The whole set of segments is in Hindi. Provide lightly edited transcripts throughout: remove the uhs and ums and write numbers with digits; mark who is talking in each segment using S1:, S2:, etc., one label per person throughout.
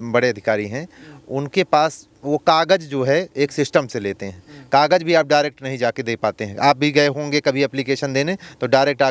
S1: बड़े अधिकारी हैं, उनके पास वो कागज़ जो है एक सिस्टम से लेते हैं। कागज़ भी आप डायरेक्ट नहीं जाके दे पाते हैं। आप भी गए होंगे कभी एप्लीकेशन देने, तो डायरेक्ट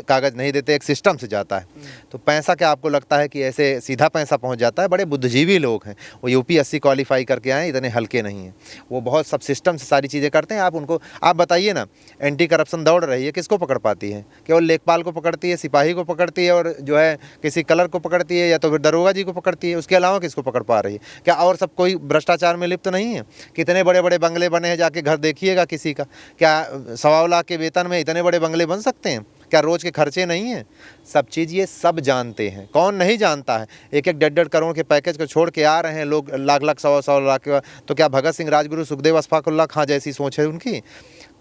S1: कागज़ नहीं देते, एक सिस्टम से जाता है। तो पैसा क्या आपको लगता है कि ऐसे सीधा पैसा पहुंच जाता है? बड़े बुद्धिजीवी लोग हैं, वो यूपीएससी क्वालिफाई करके आए, इतने हल्के नहीं हैं। वो बहुत सब सिस्टम से सारी चीज़ें करते हैं। आप बताइए ना, एंटी करप्शन दौड़ रही है, किसको पकड़ पाती है? केवल लेखपाल को पकड़ती है, सिपाही को पकड़ती है, और जो है किसी क्लर्क को पकड़ती है, या तो फिर दरोगा जी को पकड़ती है। उसके अलावा किसको पकड़ पा रही है? क्या और सब कोई भ्रष्टाचार में लिप्त नहीं है? कितने बड़े बड़े बंगले बने हैं, जाके घर देखिएगा किसी का। क्या 1.25 लाख के वेतन में इतने बड़े बंगले बन सकते हैं? क्या रोज़ के खर्चे नहीं हैं? सब चीज़ ये सब जानते हैं। कौन नहीं जानता है? 1-1 1.5 करोड़ के पैकेज को छोड़ के आ रहे हैं लोग, लाख 100 लाख के। तो क्या भगत सिंह, राजगुरु, सुखदेव, अशफाकुल्लाह खां जैसी सोच है उनकी?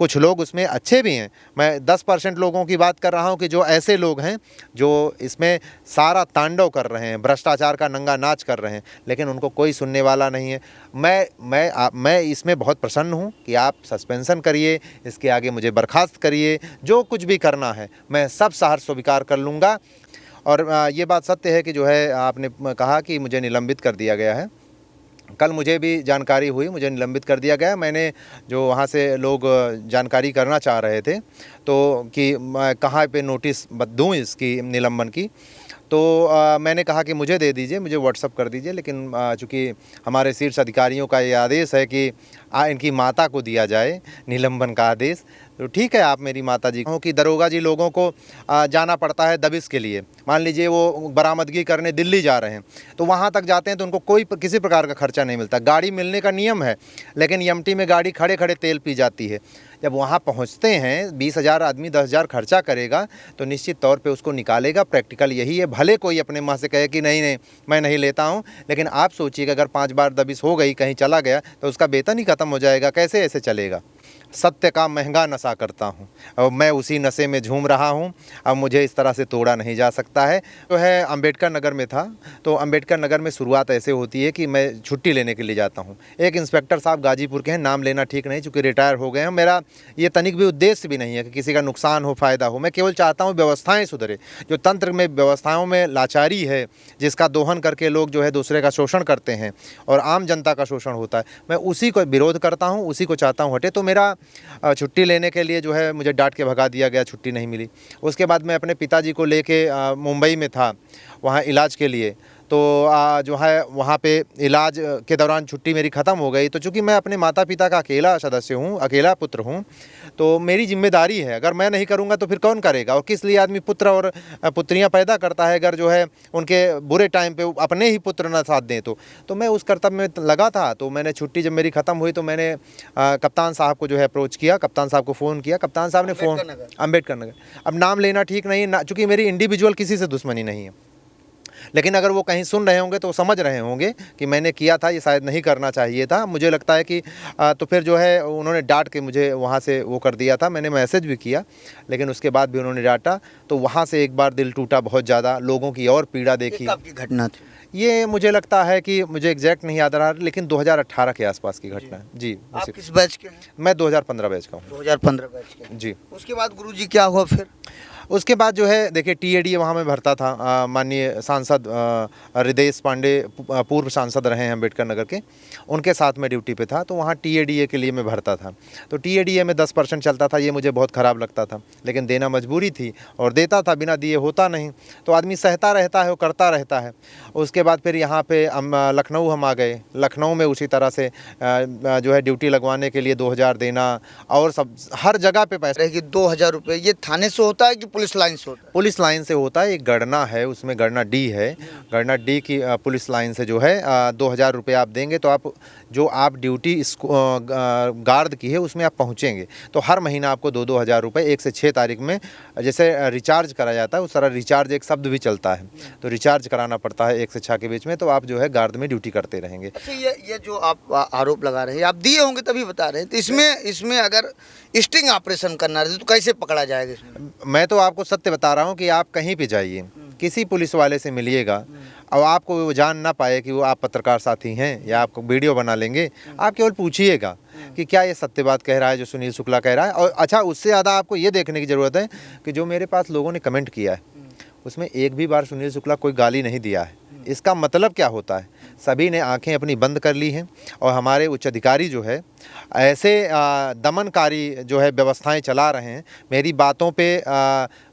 S1: कुछ लोग उसमें अच्छे भी हैं। मैं 10% लोगों की बात कर रहा हूं कि जो ऐसे लोग हैं जो इसमें सारा तांडव कर रहे हैं, भ्रष्टाचार का नंगा नाच कर रहे हैं, लेकिन उनको कोई सुनने वाला नहीं है। मैं इसमें बहुत प्रसन्न हूं कि आप सस्पेंशन करिए, इसके आगे मुझे बर्खास्त करिए, जो कुछ भी करना है मैं सब सहर्ष स्वीकार कर लूँगा। और ये बात सत्य है कि जो है आपने कहा कि मुझे निलंबित कर दिया गया है। कल मुझे भी जानकारी हुई, मुझे निलंबित कर दिया गया। मैंने जो वहाँ से लोग जानकारी करना चाह रहे थे तो कि मैं कहाँ पे नोटिस दूँ इसकी निलंबन की, तो मैंने कहा कि मुझे दे दीजिए, मुझे व्हाट्सअप कर दीजिए। लेकिन चूँकि हमारे शीर्ष अधिकारियों का ये आदेश है कि इनकी माता को दिया जाए निलंबन का आदेश, तो ठीक है, आप मेरी माता जी कि दरोगा जी लोगों को जाना पड़ता है दबिश के लिए। मान लीजिए वो बरामदगी करने दिल्ली जा रहे हैं, तो वहाँ तक जाते हैं तो उनको किसी प्रकार का खर्चा नहीं मिलता। गाड़ी मिलने का नियम है, लेकिन एमटी में गाड़ी खड़े खड़े तेल पी जाती है। जब वहाँ पहुँचते हैं, 20,000 आदमी 10,000 खर्चा करेगा, तो निश्चित तौर पे उसको निकालेगा। प्रैक्टिकल यही है। भले कोई अपने मुँह से कहे कि नहीं नहीं मैं नहीं लेता हूँ, लेकिन आप सोचिएगा अगर 5 बार दबिश हो गई, कहीं चला गया, तो उसका वेतन ही खत्म हो जाएगा। कैसे ऐसे चलेगा? सत्य का महंगा नशा करता हूँ और मैं उसी नशे में झूम रहा हूँ। अब मुझे इस तरह से तोड़ा नहीं जा सकता है। तो है अम्बेडकर नगर में था, तो अम्बेडकर नगर में शुरुआत ऐसे होती है कि मैं छुट्टी लेने के लिए जाता हूँ। एक इंस्पेक्टर साहब गाजीपुर के हैं, नाम लेना ठीक नहीं चूँकि रिटायर हो गए हैं। मेरा ये तनिक भी उद्देश्य भी नहीं है कि किसी का नुकसान हो, फ़ायदा हो। मैं केवल चाहता हूँ व्यवस्थाएँ सुधरे। जो तंत्र में व्यवस्थाओं में लाचारी है, जिसका दोहन करके लोग जो है दूसरे का शोषण करते हैं और आम जनता का शोषण होता है, मैं उसी को विरोध करता हूँ, उसी को चाहता हूँ हटे। तो मेरा छुट्टी लेने के लिए जो है मुझे डांट के भगा दिया गया, छुट्टी नहीं मिली। उसके बाद मैं अपने पिताजी को लेके मुंबई में था वहाँ इलाज के लिए, तो जो है वहाँ पे इलाज के दौरान छुट्टी मेरी ख़त्म हो गई। तो चूँकि मैं अपने माता पिता का अकेला सदस्य हूँ, अकेला पुत्र हूँ, तो मेरी जिम्मेदारी है। अगर मैं नहीं करूँगा तो फिर कौन करेगा? और किस लिए आदमी पुत्र और पुत्रियाँ पैदा करता है अगर जो है उनके बुरे टाइम पे अपने ही पुत्र ना साथ दें? तो मैं उस कर्तव्य में लगा था। तो मैंने छुट्टी जब मेरी ख़त्म हुई तो मैंने कप्तान साहब को जो है अप्रोच किया, कप्तान साहब को फ़ोन किया। कप्तान साहब ने अम्बेडकर नगर, अब नाम लेना ठीक नहीं है, चूँकि मेरी इंडिविजुअल किसी से दुश्मनी नहीं है, लेकिन अगर वो कहीं सुन रहे होंगे तो समझ रहे होंगे कि मैंने किया था, ये शायद नहीं करना चाहिए था। मुझे लगता है कि तो फिर जो है उन्होंने डांट के मुझे वहाँ से वो कर दिया था। मैंने मैसेज भी किया, लेकिन उसके बाद भी उन्होंने डांटा। तो वहाँ से एक बार दिल टूटा बहुत ज़्यादा, लोगों की और पीड़ा देखी।
S2: आपकी घटना थी
S1: ये मुझे लगता है कि मुझे एग्जैक्ट नहीं याद रहा, लेकिन 2018 के आसपास की घटना है जी।
S2: आप किस बैच के हैं?
S1: मैं 2015 बैच का हूँ।
S2: 2015 बैच के
S1: जी।
S2: उसके बाद गुरुजी क्या हुआ फिर?
S1: उसके बाद जो है देखिए टीएडीए वहाँ मैं भरता था। माननीय सांसद हृदयेश पांडे पूर्व सांसद रहे हैं अम्बेडकर नगर के, उनके साथ में ड्यूटी पे था। तो वहाँ टीएडीए के लिए मैं भरता था। तो टीएडीए में 10% चलता था। ये मुझे बहुत ख़राब लगता था, लेकिन देना मजबूरी थी और देता था, बिना दिए होता नहीं। तो आदमी सहता रहता है, वो करता रहता है। उसके बाद फिर यहाँ पे लखनऊ हम आ गए। लखनऊ में उसी तरह से जो है ड्यूटी लगवाने के लिए 2,000 देना और सब हर जगह पे पैसे।
S2: 2,000 रुपये ये थाने से होता है कि पुलिस लाइन से होता है?
S1: पुलिस लाइन से होता है। एक गणना है, उसमें गणना डी है, गणना डी की पुलिस लाइन से जो है 2,000 रुपये आप देंगे तो आप जो आप ड्यूटी गार्ड की है उसमें आप पहुंचेंगे। तो हर महीना आपको 2-2 हज़ार रुपये 1 से 6 तारीख में जैसे रिचार्ज करा जाता है, उस तरह रिचार्ज एक शब्द भी चलता है, तो रिचार्ज कराना पड़ता है 1 से 6 के बीच में। तो आप जो है गार्ड में ड्यूटी करते रहेंगे।
S2: अच्छा, ये जो आप आरोप लगा रहे हैं, आप दिए होंगे तभी बता रहे हैं, तो इसमें अगर स्टिंग ऑपरेशन करना रहे तो कैसे पकड़ा जाएगा इसमें?
S1: मैं तो आपको सत्य बता रहा हूँ कि आप कहीं पे जाइए, किसी पुलिस वाले से मिलिएगा और आपको वो जान ना पाए कि वो आप पत्रकार साथी हैं या आपको वीडियो बना लेंगे, आप केवल पूछिएगा कि क्या ये सत्य बात कह रहा है जो सुनील शुक्ला कह रहा है। और अच्छा, उससे ज़्यादा आपको ये देखने की ज़रूरत है कि जो मेरे पास लोगों ने कमेंट किया है उसमें एक भी बार सुनील शुक्ला कोई गाली नहीं दिया है। इसका मतलब क्या होता है? सभी ने आंखें अपनी बंद कर ली हैं और हमारे उच्च अधिकारी जो है ऐसे दमनकारी जो है व्यवस्थाएं चला रहे हैं। मेरी बातों पे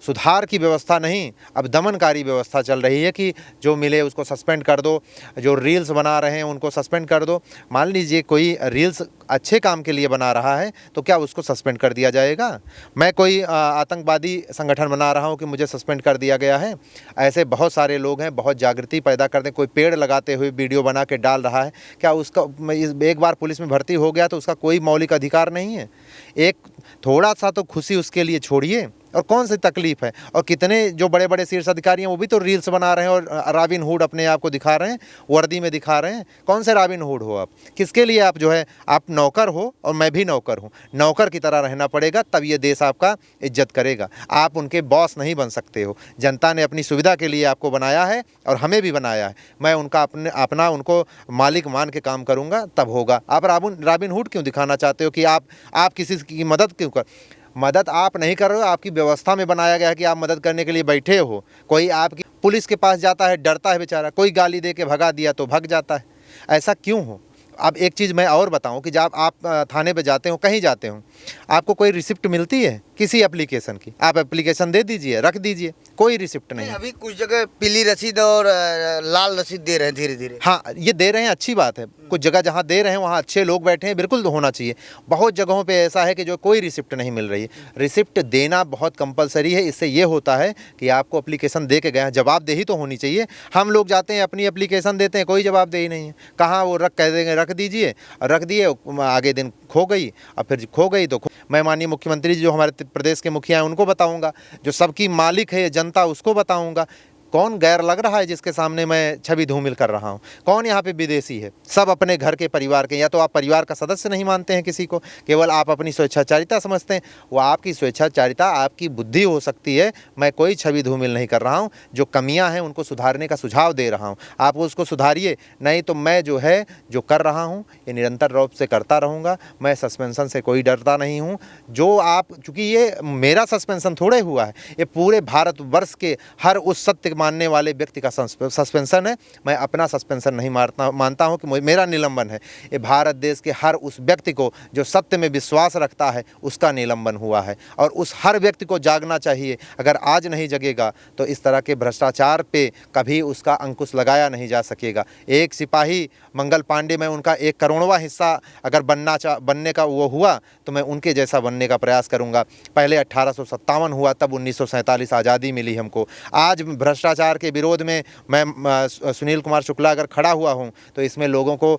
S1: सुधार की व्यवस्था नहीं, अब दमनकारी व्यवस्था चल रही है कि जो मिले उसको सस्पेंड कर दो, जो रील्स बना रहे हैं उनको सस्पेंड कर दो। मान लीजिए कोई रील्स अच्छे काम के लिए बना रहा है तो क्या उसको सस्पेंड कर दिया जाएगा? मैं कोई आतंकवादी संगठन बना रहा हूं कि मुझे सस्पेंड कर दिया गया है? ऐसे बहुत सारे लोग हैं, बहुत जागृति पैदा करते हैं। कोई पेड़ लगाते हुए वीडियो बना के डाल रहा है, क्या उसका एक बार पुलिस में भर्ती हो गया तो उसका कोई मौलिक अधिकार नहीं है? एक थोड़ा सा तो खुशी उसके लिए छोड़िए, और कौन सी तकलीफ है? और कितने जो बड़े बड़े शीर्ष अधिकारी हैं वो भी तो रील्स बना रहे हैं और रॉबिन हुड अपने आप को दिखा रहे हैं, वर्दी में दिखा रहे हैं। कौन से रॉबिन हुड हो आप? किसके लिए आप जो है, आप नौकर हो और मैं भी नौकर हूँ। नौकर की तरह रहना पड़ेगा, तब ये देश आपका इज्जत करेगा। आप उनके बॉस नहीं बन सकते हो। जनता ने अपनी सुविधा के लिए आपको बनाया है और हमें भी बनाया है। मैं उनका अपना उनको मालिक मान के काम करूँगा, तब होगा। आप रॉबिन हुड क्यों दिखाना चाहते हो कि आप किसी की मदद क्यों कर? मदद आप नहीं कर रहे हो, आपकी व्यवस्था में बनाया गया है कि आप मदद करने के लिए बैठे हो। कोई आपकी पुलिस के पास जाता है, डरता है बेचारा, कोई गाली दे के भगा दिया तो भग जाता है। ऐसा क्यों हो? अब एक चीज़ मैं और बताऊं कि जब आप थाने पे जाते हो, कहीं जाते हो, आपको कोई रिसिप्ट मिलती है किसी एप्लीकेशन की? आप एप्लीकेशन दे दीजिए, रख दीजिए, कोई रिसिप्ट नहीं।
S2: अभी कुछ जगह पीली रसीद और लाल रसीद दे रहे हैं धीरे धीरे।
S1: हाँ, ये दे रहे हैं, अच्छी बात है। कुछ जगह जहाँ दे रहे हैं वहाँ अच्छे लोग बैठे हैं, बिल्कुल तो होना चाहिए। बहुत जगहों पे ऐसा है कि जो कोई रिसिप्ट नहीं मिल रही है। रिसिप्ट देना बहुत कंपलसरी है। इससे ये होता है कि आपको एप्लीकेशन दे के गए हैं, जवाबदेही तो होनी चाहिए। हम लोग जाते हैं, अपनी एप्लीकेशन देते हैं, कोई जवाबदेही नहीं है। कहाँ वो कह देंगे रख दीजिए, रख दिए, आगे दिन खो गई, और फिर खो गई तो मैं माननीय मुख्यमंत्री जी जो हमारे प्रदेश के मुखिया हैं उनको बताऊंगा, जो सबकी मालिक है जनता उसको बताऊंगा। कौन गैर लग रहा है जिसके सामने मैं छवि धूमिल कर रहा हूँ? कौन यहाँ पे विदेशी है? सब अपने घर के परिवार के। या तो आप परिवार का सदस्य नहीं मानते हैं किसी को, केवल आप अपनी स्वेच्छाचारिता समझते हैं। वो आपकी स्वेच्छाचारिता, आपकी बुद्धि हो सकती है। मैं कोई छवि धूमिल नहीं कर रहा हूँ, जो कमियाँ हैं उनको सुधारने का सुझाव दे रहा हूँ। आप उसको सुधारिए, नहीं तो मैं जो है जो कर रहा हूँ ये निरंतर रूप से करता रहूँगा। मैं सस्पेंशन से कोई डरता नहीं हूँ। जो आप, चूँकि ये मेरा सस्पेंशन थोड़े हुआ है, ये पूरे भारतवर्ष के हर उस सत्य मानने वाले व्यक्ति का सस्पेंशन है। मैं अपना सस्पेंशन नहीं मानता हूं कि मेरा निलंबन है। ये भारत देश के हर उस व्यक्ति को जो सत्य में विश्वास रखता है उसका निलंबन हुआ है, और उस हर व्यक्ति को जागना चाहिए। अगर आज नहीं जगेगा तो इस तरह के भ्रष्टाचार पे कभी उसका अंकुश लगाया नहीं जा सकेगा। एक सिपाही मंगल पांडे में उनका 1 करोड़वां हिस्सा अगर बनने का वो हुआ तो मैं उनके जैसा बनने का प्रयास करूंगा। पहले 1857 हुआ, तब 1947 आज़ादी मिली हमको। आज भ्रष्टाचार के विरोध में मैं सुनील कुमार शुक्ला अगर खड़ा हुआ हूं तो इसमें लोगों को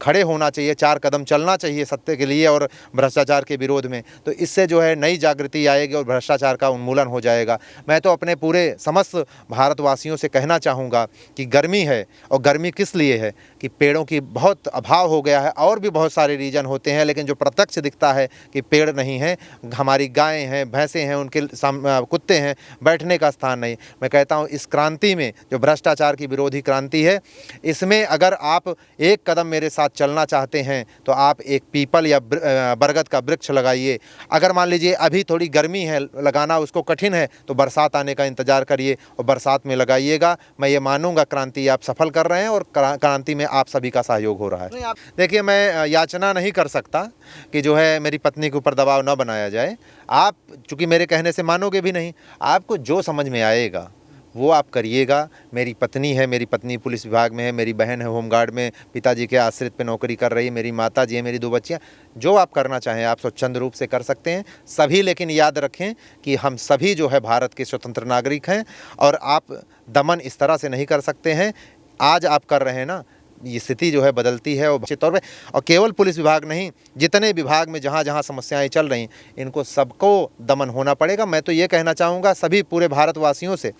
S1: खड़े होना चाहिए, 4 कदम चलना चाहिए सत्य के लिए और भ्रष्टाचार के विरोध में। तो इससे जो है नई जागृति आएगी और भ्रष्टाचार का उन्मूलन हो जाएगा। मैं तो अपने पूरे समस्त भारतवासियों से कहना चाहूँगा कि गर्मी है, और गर्मी किस लिए है कि पेड़ों की बहुत अभाव हो गया है। और भी बहुत सारे रीजन होते हैं, लेकिन जो प्रत्यक्ष दिखता है कि पेड़ नहीं है, हमारी गायें हैं, भैंसें हैं, उनके कुत्ते हैं, बैठने का स्थान नहीं। मैं कहता हूँ इस क्रांति में, जो भ्रष्टाचार की विरोधी क्रांति है, इसमें अगर आप एक कदम मेरे साथ चलना चाहते हैं तो आप एक पीपल या बरगद का वृक्ष लगाइए। अगर मान लीजिए अभी थोड़ी गर्मी है, लगाना उसको कठिन है, तो बरसात आने का इंतजार करिए और बरसात में लगाइएगा। मैं ये मानूंगा क्रांति आप सफल कर रहे हैं और क्रांति में आप सभी का सहयोग हो रहा है। देखिए, मैं याचना नहीं कर सकता कि जो है मेरी पत्नी के ऊपर दबाव न बनाया जाए। आप चूँकि मेरे कहने से मानोगे भी नहीं, आपको जो समझ में आएगा वो आप करिएगा। मेरी पत्नी है, मेरी पत्नी पुलिस विभाग में है, मेरी बहन है होमगार्ड में, पिताजी के आश्रित पे नौकरी कर रही है, मेरी माता जी है, मेरी 2 बच्चियाँ। जो आप करना चाहें आप स्वच्छंद रूप से कर सकते हैं सभी, लेकिन याद रखें कि हम सभी जो है भारत के स्वतंत्र नागरिक हैं, और आप दमन इस तरह से नहीं कर सकते हैं। आज आप कर रहे हैं ना, ये स्थिति जो है बदलती है और निश्चित तौर पे, और केवल पुलिस विभाग नहीं, जितने विभाग में जहाँ जहाँ समस्याएं चल रही इनको सबको दमन होना पड़ेगा। मैं तो ये कहना चाहूँगा सभी पूरे भारतवासियों से,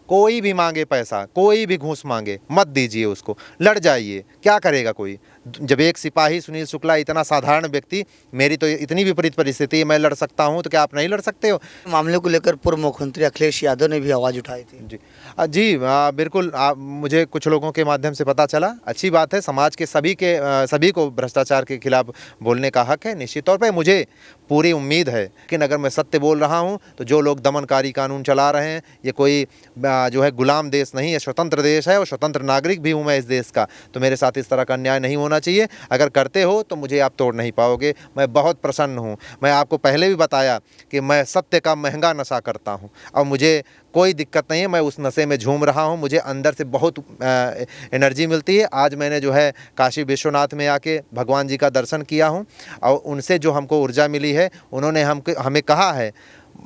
S1: कोई भी मांगे पैसा, कोई भी घूस मांगे, मत दीजिए उसको, लड़ जाइए। क्या करेगा कोई? जब एक सिपाही सुनील शुक्ला इतना साधारण व्यक्ति, मेरी तो इतनी विपरीत परिस्थिति है, मैं लड़ सकता हूं, तो क्या आप नहीं लड़ सकते हो?
S2: मामले को लेकर पूर्व मुख्यमंत्री अखिलेश यादव ने भी आवाज़ उठाई थी।
S1: जी बिल्कुल। मुझे कुछ लोगों के माध्यम से पता चला। अच्छी बात है, समाज के सभी को भ्रष्टाचार के खिलाफ बोलने का हक है। निश्चित तौर पर मुझे पूरी उम्मीद है, लेकिन अगर मैं सत्य बोल रहा हूँ तो जो लोग दमनकारी कानून चला रहे हैं, ये कोई जो है गुलाम देश नहीं है, स्वतंत्र देश है और स्वतंत्र नागरिक भी हूँ मैं इस देश का। तो मेरे साथ इस तरह का अन्याय नहीं होना चाहिए। अगर करते हो तो मुझे आप तोड़ नहीं पाओगे। मैं बहुत प्रसन्न हूँ। मैं आपको पहले भी बताया कि मैं सत्य का महंगा नशा करता हूँ और मुझे कोई दिक्कत नहीं है। मैं उस नशे में झूम रहा हूँ, मुझे अंदर से बहुत एनर्जी मिलती है। आज मैंने जो है काशी विश्वनाथ में आके भगवान जी का दर्शन किया हूँ और उनसे जो हमको ऊर्जा मिली है, उन्होंने हमें कहा है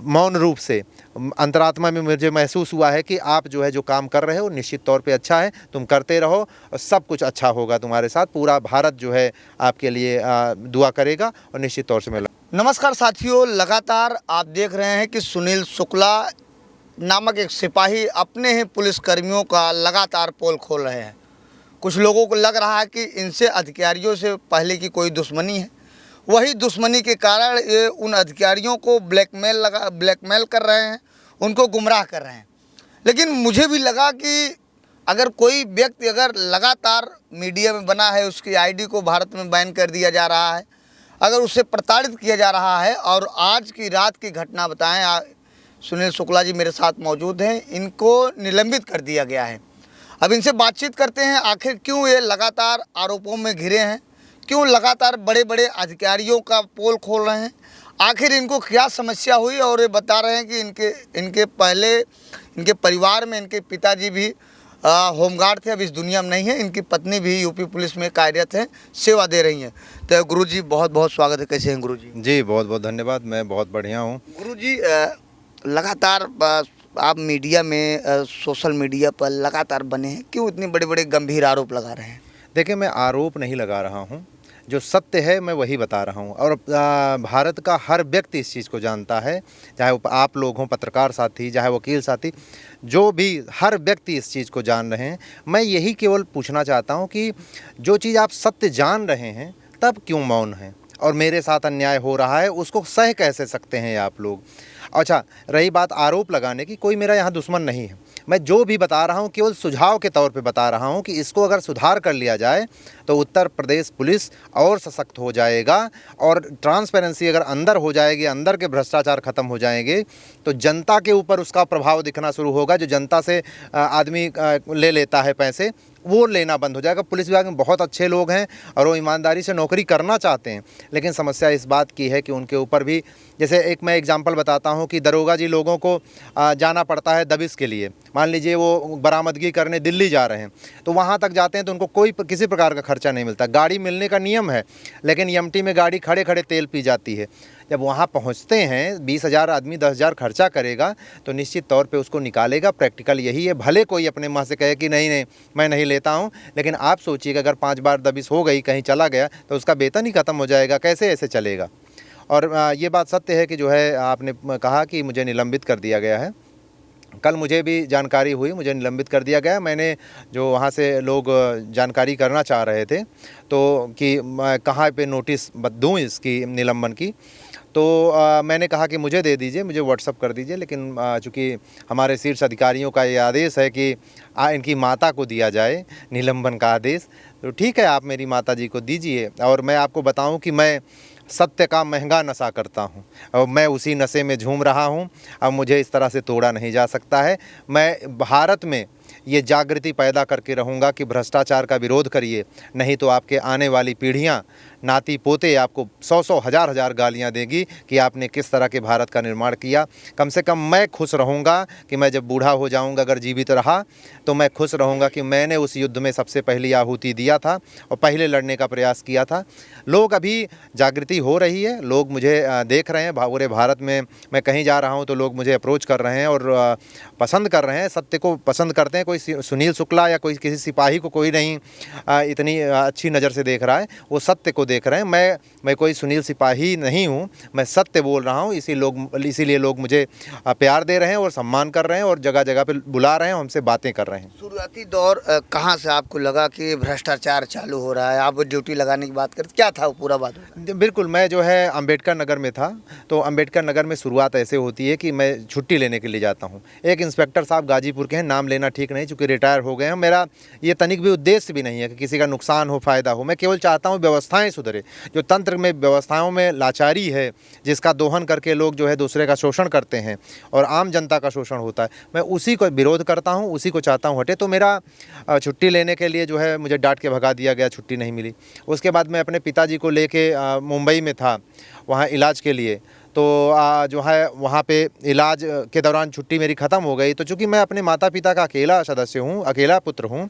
S1: मौन रूप से, अंतरात्मा में मुझे महसूस हुआ है कि आप जो है जो काम कर रहे हो निश्चित तौर पे अच्छा है, तुम करते रहो और सब कुछ अच्छा होगा तुम्हारे साथ। पूरा भारत जो है आपके लिए दुआ करेगा और निश्चित तौर से मैं।
S2: नमस्कार साथियों, लगातार आप देख रहे हैं कि सुनील शुक्ला नामक एक सिपाही अपने ही पुलिसकर्मियों का लगातार पोल खोल रहे हैं। कुछ लोगों को लग रहा है कि इनसे अधिकारियों से पहले की कोई दुश्मनी है, वही दुश्मनी के कारण ये उन अधिकारियों को ब्लैकमेल कर रहे हैं, उनको गुमराह कर रहे हैं। लेकिन मुझे भी लगा कि अगर कोई व्यक्ति अगर लगातार मीडिया में बना है, उसकी आईडी को भारत में बैन कर दिया जा रहा है, अगर उससे प्रताड़ित किया जा रहा है, और आज की रात की घटना बताएं, सुनील शुक्ला जी मेरे साथ मौजूद हैं, इनको निलंबित कर दिया गया है। अब इनसे बातचीत करते हैं, आखिर क्यों ये लगातार आरोपों में घिरे हैं, क्यों लगातार बड़े बड़े अधिकारियों का पोल खोल रहे हैं, आखिर इनको क्या समस्या हुई। और ये बता रहे हैं कि इनके परिवार में इनके पिताजी भी होमगार्ड थे, अब इस दुनिया में नहीं है, इनकी पत्नी भी यूपी पुलिस में कार्यरत है, सेवा दे रही हैं। तो गुरुजी बहुत बहुत स्वागत है। कैसे हैं गुरुजी?
S1: जी बहुत बहुत धन्यवाद, मैं बहुत बढ़िया हूँ।
S2: गुरुजी लगातार आप मीडिया में सोशल मीडिया पर लगातार बने हैं, क्यों इतने बड़े बड़े गंभीर आरोप लगा रहे हैं?
S1: देखिए, मैं आरोप नहीं लगा रहा हूँ, जो सत्य है मैं वही बता रहा हूँ। और भारत का हर व्यक्ति इस चीज़ को जानता है, चाहे वो आप लोग हों, पत्रकार साथी, चाहे वकील साथी, जो भी हर व्यक्ति इस चीज़ को जान रहे हैं। मैं यही केवल पूछना चाहता हूँ कि जो चीज़ आप सत्य जान रहे हैं तब क्यों मौन हैं, और मेरे साथ अन्याय हो रहा है उसको सह कैसे सकते हैं आप लोग। अच्छा, रही बात आरोप लगाने की, कोई मेरा यहाँ दुश्मन नहीं है। मैं जो भी बता रहा हूँ केवल सुझाव के तौर पे बता रहा हूँ कि इसको अगर सुधार कर लिया जाए तो उत्तर प्रदेश पुलिस और सशक्त हो जाएगा, और ट्रांसपेरेंसी अगर अंदर हो जाएगी, अंदर के भ्रष्टाचार खत्म हो जाएंगे, तो जनता के ऊपर उसका प्रभाव दिखना शुरू होगा। जो जनता से आदमी ले लेता है पैसे, वो लेना बंद हो जाएगा। पुलिस विभाग में बहुत अच्छे लोग हैं और वो ईमानदारी से नौकरी करना चाहते हैं, लेकिन समस्या इस बात की है कि उनके ऊपर भी, जैसे एक मैं एग्जांपल बताता हूं कि दरोगा जी लोगों को जाना पड़ता है दबिश के लिए। मान लीजिए वो बरामदगी करने दिल्ली जा रहे हैं, तो वहां तक जाते हैं तो उनको किसी प्रकार का खर्चा नहीं मिलता। गाड़ी मिलने का नियम है, लेकिन एमटी में गाड़ी खड़े खड़े तेल पी जाती है। जब वहाँ पहुँचते हैं 20,000 आदमी 10,000 खर्चा करेगा तो निश्चित तौर पे उसको निकालेगा। प्रैक्टिकल यही है। भले कोई अपने मुँह से कहे कि नहीं मैं नहीं लेता हूँ, लेकिन आप सोचिएगा अगर 5 बार दबिश हो गई, कहीं चला गया, तो उसका वेतन ही ख़त्म हो जाएगा। कैसे ऐसे चलेगा? और ये बात सत्य है कि जो है आपने कहा कि मुझे निलंबित कर दिया गया है। कल मुझे भी जानकारी हुई, मुझे निलंबित कर दिया गया। मैंने जो वहाँ से लोग जानकारी करना चाह रहे थे तो कि मैं कहाँ पे नोटिस दूँ इसकी निलंबन की, तो मैंने कहा कि मुझे दे दीजिए, मुझे व्हाट्सअप कर दीजिए। लेकिन चूँकि हमारे शीर्ष अधिकारियों का ये आदेश है कि इनकी माता को दिया जाए निलंबन का आदेश, तो ठीक है, आप मेरी माता जी को दीजिए। और मैं आपको बताऊं कि मैं सत्य का महंगा नशा करता हूं और मैं उसी नशे में झूम रहा हूं। अब मुझे इस तरह से तोड़ा नहीं जा सकता है। मैं भारत में ये जागृति पैदा करके रहूँगा कि भ्रष्टाचार का विरोध करिए, नहीं तो आपके आने वाली पीढ़ियाँ, नाती पोते आपको 100-100 हज़ार गालियाँ देगी कि आपने किस तरह के भारत का निर्माण किया। कम से कम मैं खुश रहूँगा कि मैं जब बूढ़ा हो जाऊँगा, अगर जीवित रहा, तो मैं खुश रहूँगा कि मैंने उस युद्ध में सबसे पहली आहुति दिया था और पहले लड़ने का प्रयास किया था। लोग अभी जागृति हो रही है, लोग मुझे देख रहे हैं। पूरे भारत में मैं कहीं जा रहा हूँ तो लोग मुझे अप्रोच कर रहे हैं और पसंद कर रहे हैं, सत्य को पसंद करते हैं। कोई सुनील शुक्ला या कोई किसी सिपाही को कोई नहीं इतनी अच्छी नज़र से देख रहा है, वो सत्य को देख रहे हैं। मैं कोई सुनील सिपाही नहीं हूँ, मैं सत्य बोल रहा हूँ। इसीलिए लोग मुझे प्यार दे रहे हैं और सम्मान कर रहे हैं और जगह जगह पे बुला रहे हैं, हमसे बातें कर रहे हैं।
S2: शुरुआती दौर कहाँ से आपको लगा कि भ्रष्टाचार चालू हो रहा है? आप ड्यूटी लगाने की बात करते, क्या था वो पूरा बात?
S1: बिल्कुल, मैं जो है अम्बेडकर नगर में था, तो अम्बेडकर नगर में शुरुआत ऐसे होती है कि मैं छुट्टी लेने के लिए जाता हूँ। एक इंस्पेक्टर साहब गाजीपुर के हैं, नाम लेना ठीक ठीक नहीं, चूँकि रिटायर हो गए हैं। मेरा ये तनिक भी उद्देश्य भी नहीं है कि किसी का नुकसान हो, फ़ायदा हो। मैं केवल चाहता हूँ व्यवस्थाएँ सुधरे। जो तंत्र में व्यवस्थाओं में लाचारी है, जिसका दोहन करके लोग जो है दूसरे का शोषण करते हैं और आम जनता का शोषण होता है, मैं उसी को विरोध करता हूँ, उसी को चाहता हूँ हटे। तो मेरा छुट्टी लेने के लिए जो है मुझे डांट के भगा दिया गया, छुट्टी नहीं मिली। उसके बाद मैं अपने पिताजी को लेके मुंबई में था, वहाँ इलाज के लिए। तो जो है वहाँ पे इलाज के दौरान छुट्टी मेरी ख़त्म हो गई। तो चूँकि मैं अपने माता पिता का अकेला सदस्य हूँ, अकेला पुत्र हूँ,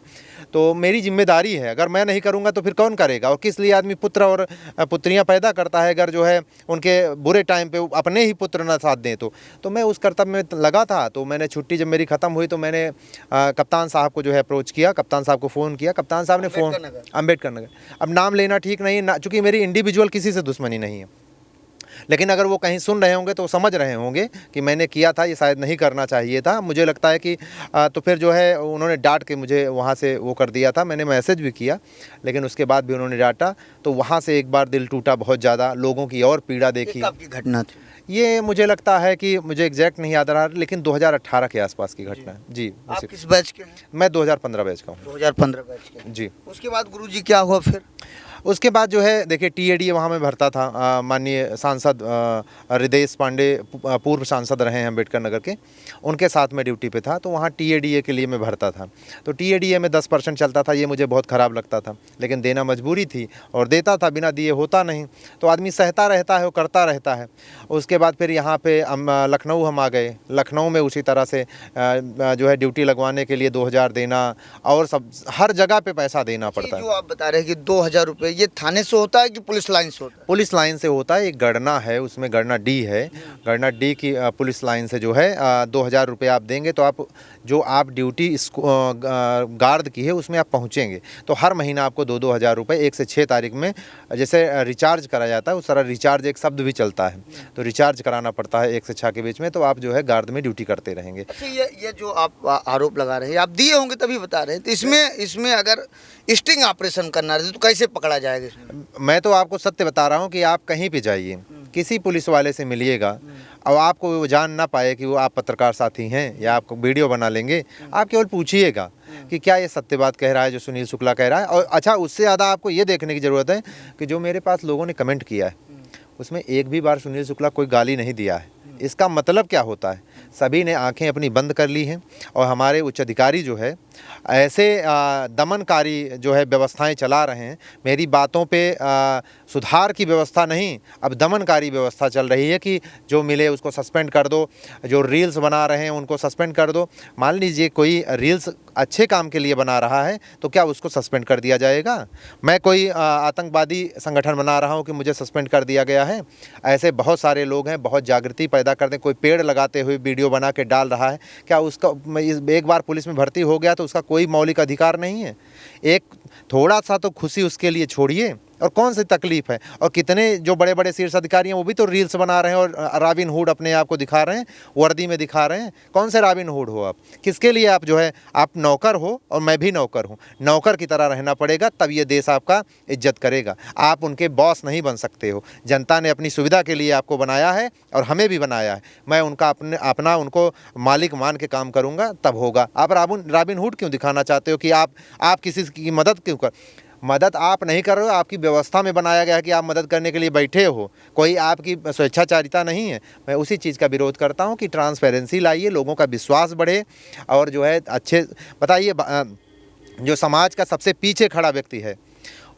S1: तो मेरी जिम्मेदारी है। अगर मैं नहीं करूँगा तो फिर कौन करेगा? और किस लिए आदमी पुत्र और पुत्रियाँ पैदा करता है, अगर जो है उनके बुरे टाइम पे अपने ही पुत्र ना साथ दें तो मैं उस कर्तव्य में लगा था। तो मैंने छुट्टी जब मेरी ख़त्म हुई तो मैंने कप्तान साहब को जो है अप्रोच किया, कप्तान साहब को फ़ोन किया। कप्तान साहब ने फ़ोन, अम्बेडकर नगर, अब नाम लेना ठीक नहीं ना, चूँकि मेरी इंडिविजुअल किसी से दुश्मनी नहीं है, लेकिन अगर वो कहीं सुन रहे होंगे तो समझ रहे होंगे कि मैंने किया था, ये शायद नहीं करना चाहिए था। मुझे लगता है कि तो फिर जो है उन्होंने डांट के मुझे वहाँ से वो कर दिया था। मैंने मैसेज भी किया, लेकिन उसके बाद भी उन्होंने डांटा। तो वहाँ से एक बार दिल टूटा बहुत ज़्यादा, लोगों की और पीड़ा देखी।
S2: कब की घटना थी?
S1: ये मुझे लगता है कि मुझे एग्जैक्ट नहीं याद रहा, लेकिन 2018 के आसपास की घटना है जी।
S2: आप किस बैच के हैं?
S1: मैं 2015 बैच का हूँ।
S2: 2015 बैच के
S1: जी।
S2: उसके बाद गुरुजी क्या हुआ फिर?
S1: उसके बाद जो है देखिए टीएडीए वहाँ में भरता था। माननीय सांसद हृदयेश पांडे पूर्व सांसद रहे हैं अम्बेडकर नगर के, उनके साथ में ड्यूटी पे था। तो वहाँ टीएडीए के लिए मैं भरता था। तो टीएडीए में 10% चलता था, ये मुझे बहुत ख़राब लगता था, लेकिन देना मजबूरी थी और देता था, बिना दिए होता नहीं। तो आदमी सहता रहता है, वो करता रहता है। उसके बाद फिर यहाँ पे लखनऊ हम आ गए। लखनऊ में उसी तरह से जो है ड्यूटी लगवाने के लिए 2000 देना और सब हर जगह पे पैसा देना पड़ता है।
S2: जो आप बता रहे हैं कि 2000 रुपये, ये थाने से होता है कि पुलिस लाइन से होता है?
S1: पुलिस लाइन से होता है। एक गणना है, उसमें गणना डी है, गणना डी की पुलिस लाइन से जो है 2000 रुपये आप देंगे तो आप जो आप ड्यूटी गार्ड की है उसमें आप पहुंचेंगे। तो हर महीना आपको 2-2 हज़ार रुपये 1 से 6 तारीख में जैसे रिचार्ज करा जाता है, उस तरह रिचार्ज एक शब्द भी चलता है, तो रिचार्ज कराना पड़ता है 1 से 6 के बीच में। तो आप जो है गार्ड में ड्यूटी करते रहेंगे।
S2: अच्छा, ये जो आप आरोप लगा रहे हैं, आप दिए होंगे तभी बता रहे हैं, तो इसमें अगर स्टिंग ऑपरेशन करना रहे तो कैसे पकड़ा जाएगा इसमें?
S1: मैं तो आपको सत्य बता रहा हूँ कि आप कहीं भी जाइए, किसी पुलिस वाले से मिलिएगा और आपको वो जान ना पाए कि वो आप पत्रकार साथी हैं या आपको वीडियो बना लेंगे, आप केवल पूछिएगा कि क्या ये सत्य बात कह रहा है जो सुनील शुक्ला कह रहा है। और अच्छा, उससे ज़्यादा आपको ये देखने की ज़रूरत है कि जो मेरे पास लोगों ने कमेंट किया है उसमें एक भी बार सुनील शुक्ला कोई गाली नहीं दिया है। इसका मतलब क्या होता है? सभी ने आंखें अपनी बंद कर ली हैं और हमारे उच्च अधिकारी जो है ऐसे दमनकारी जो है व्यवस्थाएं चला रहे हैं। मेरी बातों पे सुधार की व्यवस्था नहीं, अब दमनकारी व्यवस्था चल रही है कि जो मिले उसको सस्पेंड कर दो, जो रील्स बना रहे हैं उनको सस्पेंड कर दो। मान लीजिए कोई रील्स अच्छे काम के लिए बना रहा है तो क्या उसको सस्पेंड कर दिया जाएगा? मैं कोई आतंकवादी संगठन बना रहा हूं कि मुझे सस्पेंड कर दिया गया है? ऐसे बहुत सारे लोग हैं, बहुत जागृति पैदा करते हैं। कोई पेड़ लगाते हुए वीडियो बना के डाल रहा है, क्या उसका एक बार पुलिस में भर्ती हो गया तो उसका कोई मौलिक अधिकार नहीं है? एक थोड़ा सा तो खुशी उसके लिए छोड़िए, और कौन सी तकलीफ है? और कितने जो बड़े बड़े शीर्ष अधिकारी हैं वो भी तो रील्स बना रहे हैं और रॉबिन हुड अपने आप को दिखा रहे हैं, वर्दी में दिखा रहे हैं। कौन से रॉबिन हुड हो आप? किसके लिए आप जो है, आप नौकर हो और मैं भी नौकर हूँ। नौकर की तरह रहना पड़ेगा, तब ये देश आपका इज्जत करेगा। आप उनके बॉस नहीं बन सकते हो। जनता ने अपनी सुविधा के लिए आपको बनाया है और हमें भी बनाया है। मैं उनका अपना उनको मालिक मान के काम करूँगा, तब होगा। आप रॉबिन हुड क्यों दिखाना चाहते हो कि आप किसी की मदद क्यों कर? मदद आप नहीं कर रहे हो, आपकी व्यवस्था में बनाया गया है कि आप मदद करने के लिए बैठे हो, कोई आपकी स्वेच्छाचारिता नहीं है। मैं उसी चीज़ का विरोध करता हूं कि ट्रांसपेरेंसी लाइए, लोगों का विश्वास बढ़े और जो है अच्छे बताइए। जो समाज का सबसे पीछे खड़ा व्यक्ति है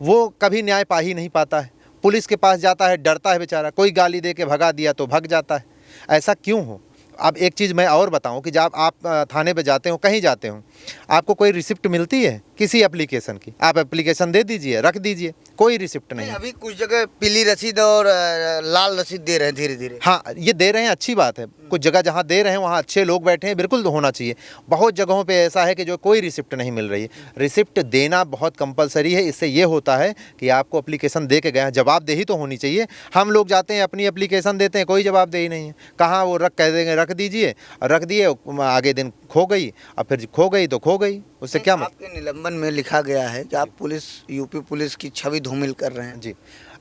S1: वो कभी न्याय पा ही नहीं पाता है। पुलिस के पास जाता है, डरता है बेचारा, कोई गाली दे के भगा दिया तो भग जाता है। ऐसा क्यों हो? अब एक चीज़ मैं और बताऊं कि जब आप थाने पे जाते हो, कहीं जाते हो, आपको कोई रिसिप्ट मिलती है किसी एप्लीकेशन की? आप एप्लीकेशन दे दीजिए, रख दीजिए, कोई रिसिप्ट नहीं।
S2: अभी कुछ जगह पीली रसीद और लाल रसीद दे रहे हैं धीरे धीरे।
S1: हाँ, ये दे रहे हैं, अच्छी बात है। कुछ जगह जहाँ दे रहे हैं वहाँ अच्छे लोग बैठे हैं, बिल्कुल होना चाहिए। बहुत जगहों पे ऐसा है कि जो कोई रिसिप्ट नहीं मिल रही है। रिसिप्ट देना बहुत कंपलसरी है। इससे ये होता है कि आपको एप्लीकेशन दे के गए हैं, जवाबदेही तो होनी चाहिए। हम लोग जाते हैं अपनी एप्लीकेशन देते हैं, कोई जवाबदेही नहीं है। कहाँ वो कह देंगे रख दीजिए, रख दिए, आगे दिन खो गई, और फिर खो गई तो खो गई, उससे क्या मतलब?
S2: आपके निलंबन में लिखा गया है कि आप यूपी पुलिस की छवि धूमिल कर रहे हैं।
S1: जी,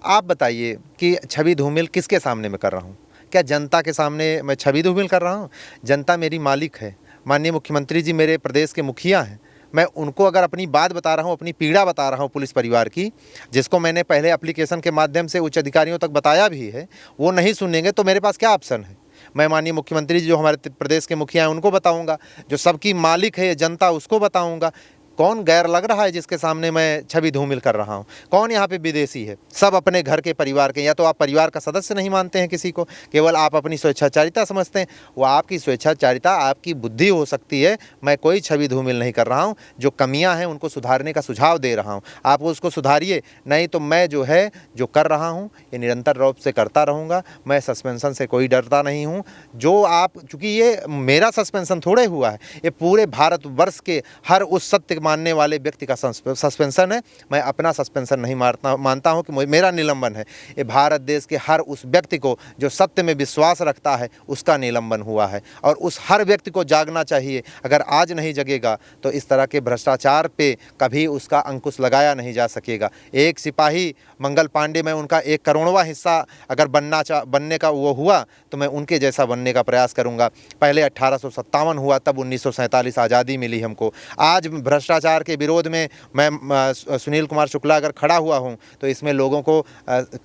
S1: आप बताइए कि छवि धूमिल किसके सामने मैं कर रहा हूँ? क्या जनता के सामने मैं छवि धूमिल कर रहा हूँ? जनता मेरी मालिक है, माननीय मुख्यमंत्री जी मेरे प्रदेश के मुखिया हैं, मैं उनको अगर अपनी बात बता रहा हूँ, अपनी पीड़ा बता रहा हूँ पुलिस परिवार की, जिसको मैंने पहले एप्लीकेशन के माध्यम से उच्च अधिकारियों तक बताया भी है, वो नहीं सुनेंगे तो मेरे पास क्या ऑप्शन है। मैं माननीय मुख्यमंत्री जी जो हमारे प्रदेश के मुखिया हैं उनको बताऊंगा, जो सबकी मालिक है जनता उसको बताऊंगा। कौन गैर लग रहा है जिसके सामने मैं छवि धूमिल कर रहा हूँ? कौन यहाँ पे विदेशी है? सब अपने घर के परिवार के, या तो आप परिवार का सदस्य नहीं मानते हैं किसी को, केवल आप अपनी स्वेच्छाचारिता समझते हैं। वो आपकी स्वेच्छाचारिता, आपकी बुद्धि हो सकती है। मैं कोई छवि धूमिल नहीं कर रहा हूँ, जो कमियाँ हैं उनको सुधारने का सुझाव दे रहा हूँ। आप उसको सुधारिए, नहीं तो मैं जो है जो कर रहा हूँ ये निरंतर रूप से करता रहूँगा। मैं सस्पेंशन से कोई डरता नहीं हूँ। जो आप, चूँकि ये मेरा सस्पेंशन थोड़े हुआ है, ये पूरे भारतवर्ष के हर उस सत्य मानने वाले व्यक्ति का सस्पेंशन है। मैं अपना सस्पेंशन नहीं मानता हूं कि मेरा निलंबन है। ये भारत देश के हर उस व्यक्ति को जो सत्य में विश्वास रखता है उसका निलंबन हुआ है, और उस हर व्यक्ति को जागना चाहिए। अगर आज नहीं जगेगा तो इस तरह के भ्रष्टाचार पे कभी उसका अंकुश लगाया नहीं जा सकेगा। एक सिपाही मंगल पांडे में उनका 1 करोड़वां हिस्सा अगर बनने का वो हुआ तो मैं उनके जैसा बनने का प्रयास करूंगा। पहले 1857 हुआ, तब 1947 आज़ादी मिली हमको। आज भ्रष्टाचार के विरोध में मैं सुनील कुमार शुक्ला अगर खड़ा हुआ हूं तो इसमें लोगों को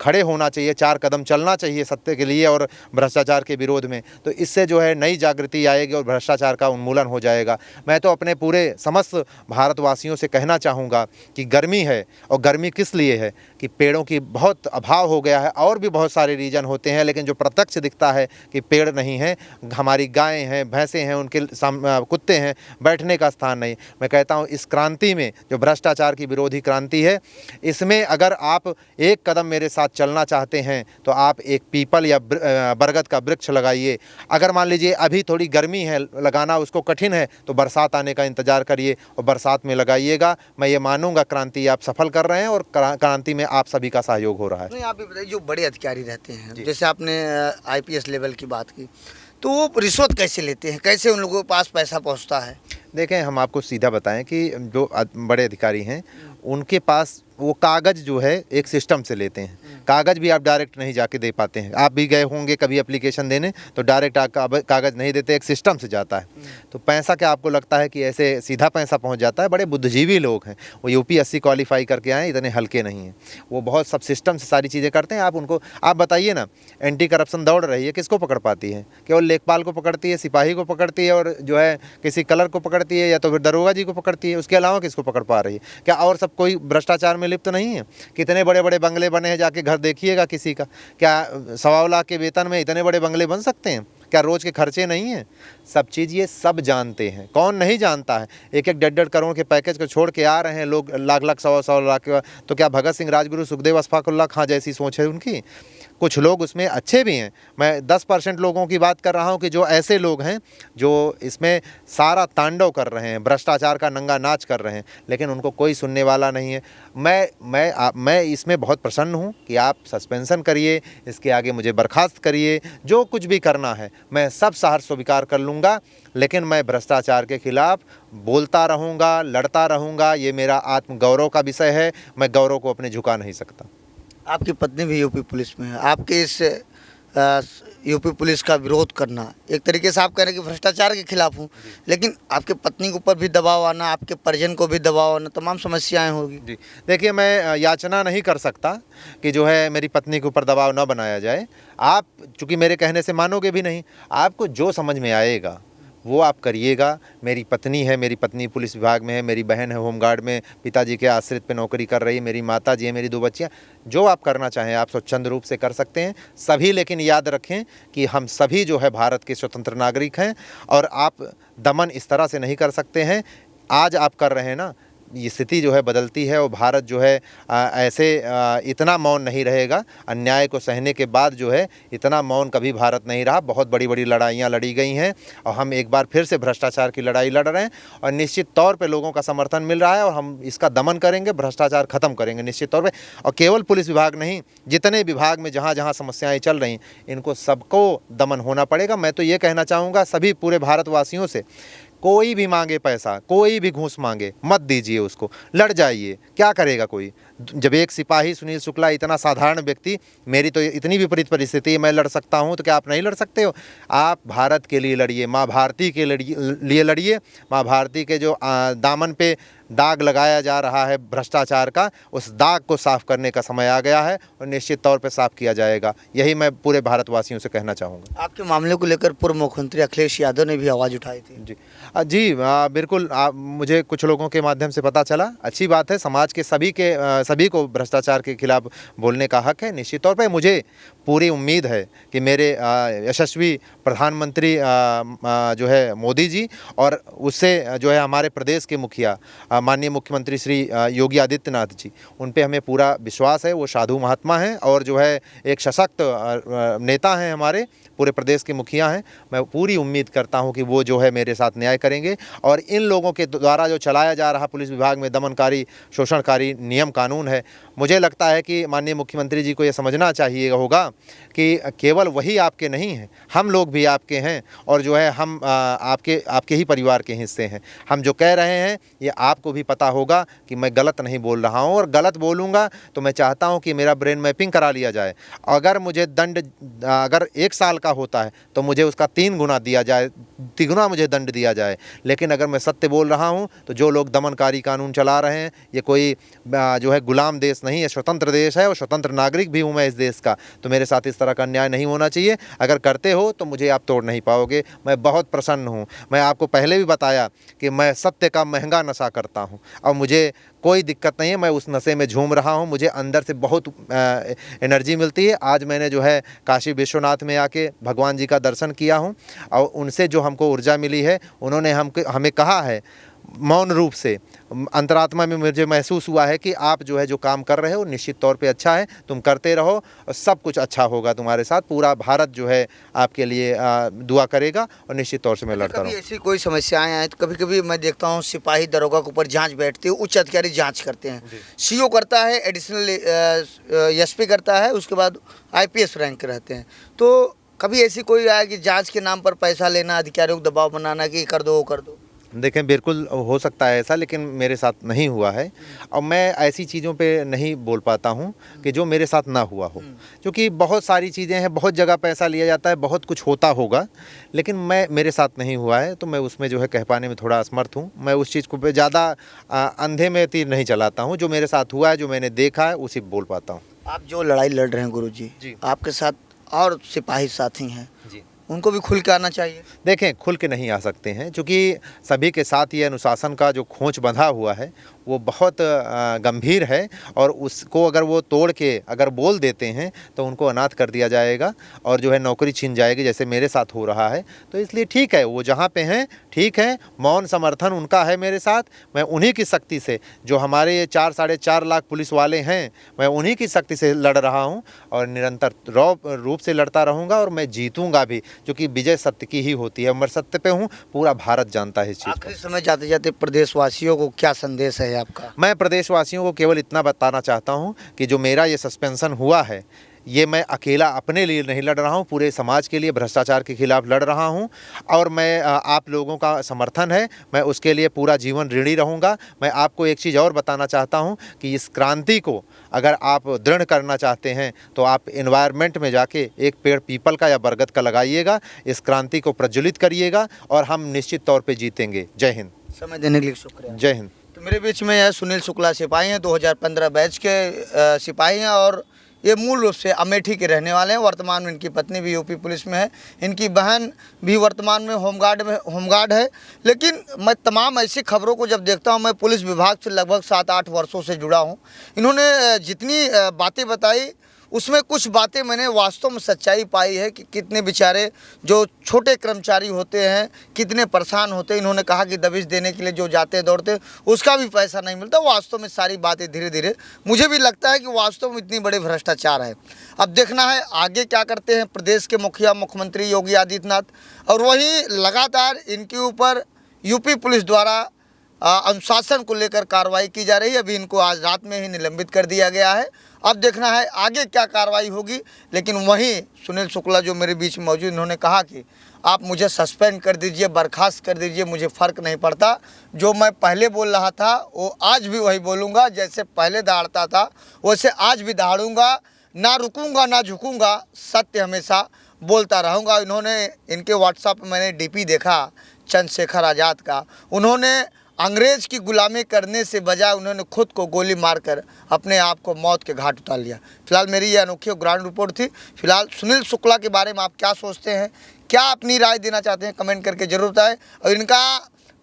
S1: खड़े होना चाहिए, 4 कदम चलना चाहिए सत्य के लिए और भ्रष्टाचार के विरोध में। तो इससे जो है नई जागृति आएगी और भ्रष्टाचार का उन्मूलन हो जाएगा। मैं तो अपने पूरे समस्त भारतवासियों से कहना चाहूँगा कि गर्मी है, और गर्मी किस लिए है कि पेड़ों की बहुत अभाव हो गया है। और भी बहुत सारे रीजन होते हैं, लेकिन जो प्रत्यक्ष दिखता है कि पेड़ नहीं है, हमारी गायें हैं, भैंसें हैं, उनके कुत्ते हैं, बैठने का स्थान नहीं। मैं कहता हूँ इस क्रांति में, जो भ्रष्टाचार की विरोधी क्रांति है, इसमें अगर आप एक कदम मेरे साथ चलना चाहते हैं तो आप एक पीपल या बरगद का वृक्ष लगाइए। अगर मान लीजिए अभी थोड़ी गर्मी है, लगाना उसको कठिन है, तो बरसात आने का इंतजार करिए और बरसात में लगाइएगा। मैं ये मानूंगा क्रांति आप सफल कर रहे हैं और क्रांति में आप सभी का सहयोग हो रहा है।
S2: नहीं, आप ये बताइए, जो बड़े अधिकारी रहते हैं, जैसे आपने आईपीएस लेवल की बात की, तो वो रिश्वत कैसे लेते हैं, कैसे उन लोगों के पास पैसा पहुंचता है?
S1: देखें, हम आपको सीधा बताएं कि जो बड़े अधिकारी हैं उनके पास वो कागज़ जो है एक सिस्टम से लेते हैं। कागज़ भी आप डायरेक्ट नहीं जाके दे पाते हैं। आप भी गए होंगे कभी एप्लीकेशन देने, तो डायरेक्ट कागज़ नहीं देते, एक सिस्टम से जाता है। तो पैसा क्या आपको लगता है कि ऐसे सीधा पैसा पहुंच जाता है? बड़े बुद्धिजीवी लोग हैं, वो यूपीएससी क्वालिफाई करके आए, इतने हल्के नहीं हैं। वो बहुत सब सिस्टम से सारी चीज़ें करते हैं। आप उनको आप बताइए ना, एंटी करप्शन दौड़ रही है, किसको पकड़ पाती है? केवल लेखपाल को पकड़ती है, सिपाही को पकड़ती है, और जो है किसी कलर को पकड़ती है, या तो फिर दरोगा जी को पकड़ती है। उसके अलावा किसको पकड़ पा रही है? क्या और सब कोई भ्रष्टाचार में लिप्त नहीं है? कितने बड़े बड़े बंगले बने हैं, जाके घर देखिएगा किसी का। क्या 1.25 लाख के वेतन में इतने बड़े बंगले बन सकते हैं? क्या रोज के खर्चे नहीं हैं? सब चीज़ ये सब जानते हैं। कौन नहीं जानता है? 1-1 करोड़ के पैकेज को छोड़ के आ रहे हैं लोग, लाख 100 लाख। तो क्या भगत सिंह, राजगुरु, सुखदेव, अशफाकुल्लाह खां जैसी सोच है उनकी? कुछ लोग उसमें अच्छे भी हैं। मैं 10% लोगों की बात कर रहा हूं कि जो ऐसे लोग हैं जो इसमें सारा तांडव कर रहे हैं, भ्रष्टाचार का नंगा नाच कर रहे हैं, लेकिन उनको कोई सुनने वाला नहीं है। मैं इसमें बहुत प्रसन्न हूं कि आप सस्पेंशन करिए, इसके आगे मुझे बर्खास्त करिए, जो कुछ भी करना है मैं सब सहर्ष स्वीकार कर लूँगा। लेकिन मैं भ्रष्टाचार के खिलाफ बोलता रहूँगा, लड़ता रहूँगा। ये मेरा आत्मगौरव का विषय है। मैं गौरव को अपने झुका नहीं सकता।
S2: आपकी पत्नी भी यूपी पुलिस में है। आपके इस यूपी पुलिस का विरोध करना, एक तरीके से आप कह रहे हैं कि भ्रष्टाचार के खिलाफ हूँ, लेकिन आपके पत्नी के ऊपर भी दबाव आना, आपके परिजन को भी दबाव आना, तमाम समस्याएं होगी।
S1: जी, देखिए, मैं याचना नहीं कर सकता कि जो है मेरी पत्नी के ऊपर दबाव न बनाया जाए। आप चूँकि मेरे कहने से मानोगे भी नहीं, आपको जो समझ में आएगा वो आप करिएगा। मेरी पत्नी है, मेरी पत्नी पुलिस विभाग में है, मेरी बहन है होमगार्ड में, पिताजी के आश्रित पे नौकरी कर रही है, मेरी माता जी है, मेरी 2 बच्चियाँ। जो आप करना चाहें आप स्वच्छंद रूप से कर सकते हैं सभी, लेकिन याद रखें कि हम सभी जो है भारत के स्वतंत्र नागरिक हैं, और आप दमन इस तरह से नहीं कर सकते हैं। आज आप कर रहे हैं ना, ये स्थिति जो है बदलती है और भारत जो है ऐसे इतना मौन नहीं रहेगा। अन्याय को सहने के बाद जो है इतना मौन कभी भारत नहीं रहा। बहुत बड़ी बड़ी लड़ाइयाँ लड़ी गई हैं और हम एक बार फिर से भ्रष्टाचार की लड़ाई लड़ रहे हैं, और निश्चित तौर पे लोगों का समर्थन मिल रहा है, और हम इसका दमन करेंगे, भ्रष्टाचार ख़त्म करेंगे निश्चित तौर पे। और केवल पुलिस विभाग नहीं, जितने विभाग में जहाँ जहाँ समस्याएँ चल रही इनको सबको दमन होना पड़ेगा। मैं तो ये कहना चाहूँगा सभी पूरे भारतवासियों से, कोई भी मांगे पैसा, कोई भी घूस मांगे, मत दीजिए उसको, लड़ जाइए। क्या करेगा कोई? जब एक सिपाही सुनील शुक्ला इतना साधारण व्यक्ति, मेरी तो इतनी विपरीत परिस्थिति है, मैं लड़ सकता हूँ, तो क्या आप नहीं लड़ सकते हो? आप भारत के लिए लड़िए, माँ भारती के लिए लड़िए। माँ भारती के जो दामन पे दाग लगाया जा रहा है भ्रष्टाचार का, उस दाग को साफ करने का समय आ गया है और निश्चित तौर पे साफ किया जाएगा। यही मैं पूरे भारतवासियों से कहना चाहूँगा।
S2: आपके मामले को लेकर पूर्व मुख्यमंत्री अखिलेश यादव ने भी आवाज़ उठाई थी।
S1: जी बिल्कुल। मुझे कुछ लोगों के माध्यम से पता चला, अच्छी बात है। समाज के सभी को भ्रष्टाचार के खिलाफ बोलने का हक है। निश्चित तौर पे मुझे पूरी उम्मीद है कि मेरे यशस्वी प्रधानमंत्री जो है मोदी जी, और उससे जो है हमारे प्रदेश के मुखिया माननीय मुख्यमंत्री श्री योगी आदित्यनाथ जी, उन पे हमें पूरा विश्वास है। वो साधु महात्मा हैं और जो है एक सशक्त नेता हैं, हमारे पूरे प्रदेश के मुखिया हैं। मैं पूरी उम्मीद करता हूं कि वो जो है मेरे साथ न्याय करेंगे और इन लोगों के द्वारा जो चलाया जा रहा पुलिस विभाग में दमनकारी, शोषणकारी नियम कानून है, मुझे लगता है कि माननीय मुख्यमंत्री जी को ये समझना चाहिए होगा कि केवल वही आपके नहीं हैं, हम लोग भी आपके हैं और जो है हम आपके ही परिवार के हिस्से हैं। हम जो कह रहे हैं ये आपको भी पता होगा कि मैं गलत नहीं बोल रहा हूँ, और गलत बोलूँगा तो मैं चाहता हूँ कि मेरा ब्रेन मैपिंग करा लिया जाए। अगर मुझे दंड अगर 1 साल का होता है तो मुझे उसका 3 गुना दिया जाए, 3 गुना मुझे दंड दिया जाए। लेकिन अगर मैं सत्य बोल रहा हूँ तो जो लोग दमनकारी कानून चला रहे हैं, ये कोई जो है गुलाम देश नहीं है, स्वतंत्र देश है और स्वतंत्र नागरिक भी हूँ मैं इस देश का। तो मेरे साथ इस तरह का अन्याय नहीं होना चाहिए। अगर करते हो तो मुझे आप तोड़ नहीं पाओगे। मैं बहुत प्रसन्न हूँ। मैं आपको पहले भी बताया कि मैं सत्य का महंगा नशा करता हूँ और मुझे कोई दिक्कत नहीं है। मैं उस नशे में झूम रहा हूँ, मुझे अंदर से बहुत एनर्जी मिलती है। आज मैंने जो है काशी विश्वनाथ में आके भगवान जी का दर्शन किया हूँ और उनसे जो हमको ऊर्जा मिली है, उन्होंने हमें कहा है मौन रूप से, अंतरात्मा में मुझे महसूस हुआ है कि आप जो है जो काम कर रहे हो निश्चित तौर पे अच्छा है, तुम करते रहो और सब कुछ अच्छा होगा तुम्हारे साथ। पूरा भारत जो है आपके लिए दुआ करेगा और निश्चित तौर से मैं लड़ता रहूँगा।
S2: ऐसी कोई समस्याएं आए तो कभी कभी मैं देखता हूं सिपाही दरोगा के ऊपर जांच बैठती है, उच्च अधिकारी जांच करते हैं, सीओ करता है, एडिशनल एसपी करता है, उसके बाद आईपीएस रैंक रहते हैं। तो कभी ऐसी कोई आया कि जांच के नाम पर पैसा लेना, अधिकारियों को दबाव बनाना कि कर दो वो कर दो?
S1: देखें, बिल्कुल हो सकता है ऐसा, लेकिन मेरे साथ नहीं हुआ है और मैं ऐसी चीज़ों पे नहीं बोल पाता हूँ कि जो मेरे साथ ना हुआ हो, क्योंकि बहुत सारी चीज़ें हैं, बहुत जगह पैसा लिया जाता है, बहुत कुछ होता होगा, लेकिन मेरे साथ नहीं हुआ है, तो मैं उसमें जो है कह पाने में थोड़ा असमर्थ हूँ। मैं उस चीज़ को पे ज़्यादा अंधे में तीर नहीं चलाता हूँ। जो मेरे साथ हुआ है, जो मैंने देखा है, उसी बोल पाता हूँ।
S2: आप जो लड़ाई लड़ रहे हैं गुरुजी, आपके साथ और सिपाही साथी हैं
S1: जी,
S2: उनको भी खुल के आना चाहिए।
S1: देखें, खुल के नहीं आ सकते हैं, क्योंकि सभी के साथ ये अनुशासन का जो खोंच बंधा हुआ है वो बहुत गंभीर है और उसको अगर वो तोड़ के अगर बोल देते हैं तो उनको अनाथ कर दिया जाएगा और जो है नौकरी छीन जाएगी, जैसे मेरे साथ हो रहा है। तो इसलिए ठीक है, वो जहाँ पे हैं ठीक है, मौन समर्थन उनका है मेरे साथ। मैं उन्हीं की शक्ति से, जो हमारे ये 4-4.5 लाख पुलिस वाले हैं, मैं उन्हीं की शक्ति से लड़ रहा हूँ और निरंतर रूप से लड़ता रहूँगा और मैं जीतूँगा भी, क्योंकि विजय सत्य की ही होती है। मैं सत्य पे हूँ, पूरा भारत जानता है इस चीज़ को।
S2: आखिरी समय जाते जाते प्रदेशवासियों को क्या संदेश है आपका?
S1: मैं प्रदेशवासियों को केवल इतना बताना चाहता हूं कि जो मेरा ये सस्पेंशन हुआ है, ये मैं अकेला अपने लिए नहीं लड़ रहा हूं, पूरे समाज के लिए भ्रष्टाचार के खिलाफ लड़ रहा हूं और मैं आप लोगों का समर्थन है, मैं उसके लिए पूरा जीवन ऋणी रहूंगा। मैं आपको एक चीज़ और बताना चाहता हूं कि इस क्रांति को अगर आप दृढ़ करना चाहते हैं तो आप एनवायरनमेंट में जाके एक पेड़ पीपल का या बरगद का लगाइएगा, इस क्रांति को प्रज्वलित करिएगा और हम निश्चित तौर पर जीतेंगे। जय हिंद।
S2: समय देने के लिए शुक्रिया।
S1: जय हिंद।
S2: तो मेरे बीच में यह सुनील शुक्ला सिपाही हैं, 2015 बैच के सिपाही हैं और ये मूल रूप से अमेठी के रहने वाले हैं। वर्तमान में इनकी पत्नी भी यूपी पुलिस में है, इनकी बहन भी वर्तमान में होमगार्ड है। लेकिन मैं तमाम ऐसी खबरों को जब देखता हूँ, मैं पुलिस विभाग से लगभग 7-8 वर्षों से जुड़ा हूँ। इन्होंने जितनी बातें बताई उसमें कुछ बातें मैंने वास्तव में सच्चाई पाई है कि कितने बेचारे जो छोटे कर्मचारी होते हैं कितने परेशान होते हैं। इन्होंने कहा कि दबिश देने के लिए जो जाते दौड़ते उसका भी पैसा नहीं मिलता। वास्तव में सारी बातें धीरे धीरे मुझे भी लगता है कि वास्तव में इतनी बड़े भ्रष्टाचार है। अब देखना है आगे क्या करते हैं प्रदेश के मुख्यमंत्री योगी आदित्यनाथ। और वहीं लगातार इनके ऊपर यूपी पुलिस द्वारा अनुशासन को लेकर कार्रवाई की जा रही है। अभी इनको आज रात में ही निलंबित कर दिया गया है। अब देखना है आगे क्या कार्रवाई होगी। लेकिन वहीं सुनील शुक्ला जो मेरे बीच में मौजूद, इन्होंने कहा कि आप मुझे सस्पेंड कर दीजिए, बर्खास्त कर दीजिए, मुझे फ़र्क नहीं पड़ता। जो मैं पहले बोल रहा था वो आज भी वही बोलूँगा। जैसे पहले दहाड़ता था वैसे आज भी दहाड़ूँगा, ना रुकूँगा ना झुकूँगा, सत्य हमेशा बोलता रहूँगा। इनके व्हाट्सएप में मैंने डीपी देखा चंद्रशेखर आज़ाद का। उन्होंने अंग्रेज़ की गुलामी करने से बजाय उन्होंने खुद को गोली मारकर अपने आप को मौत के घाट उतार लिया। फिलहाल मेरी ये अनोखी ग्राउंड रिपोर्ट थी। फिलहाल सुनील शुक्ला के बारे में आप क्या सोचते हैं, क्या अपनी राय देना चाहते हैं, कमेंट करके जरूर बताएं। और इनका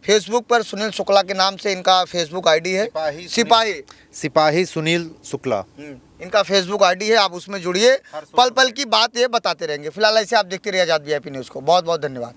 S2: फेसबुक पर सुनील शुक्ला के नाम से इनका फेसबुक आईडी है,
S1: सिपाही सुनील शुक्ला।
S2: इनका फेसबुक आईडी है, आप उसमें जुड़िए। पल पल की बात ये बताते रहेंगे। फिलहाल ऐसे आप देखते रहिए आज़ाद VIP न्यूज़ को। बहुत बहुत धन्यवाद।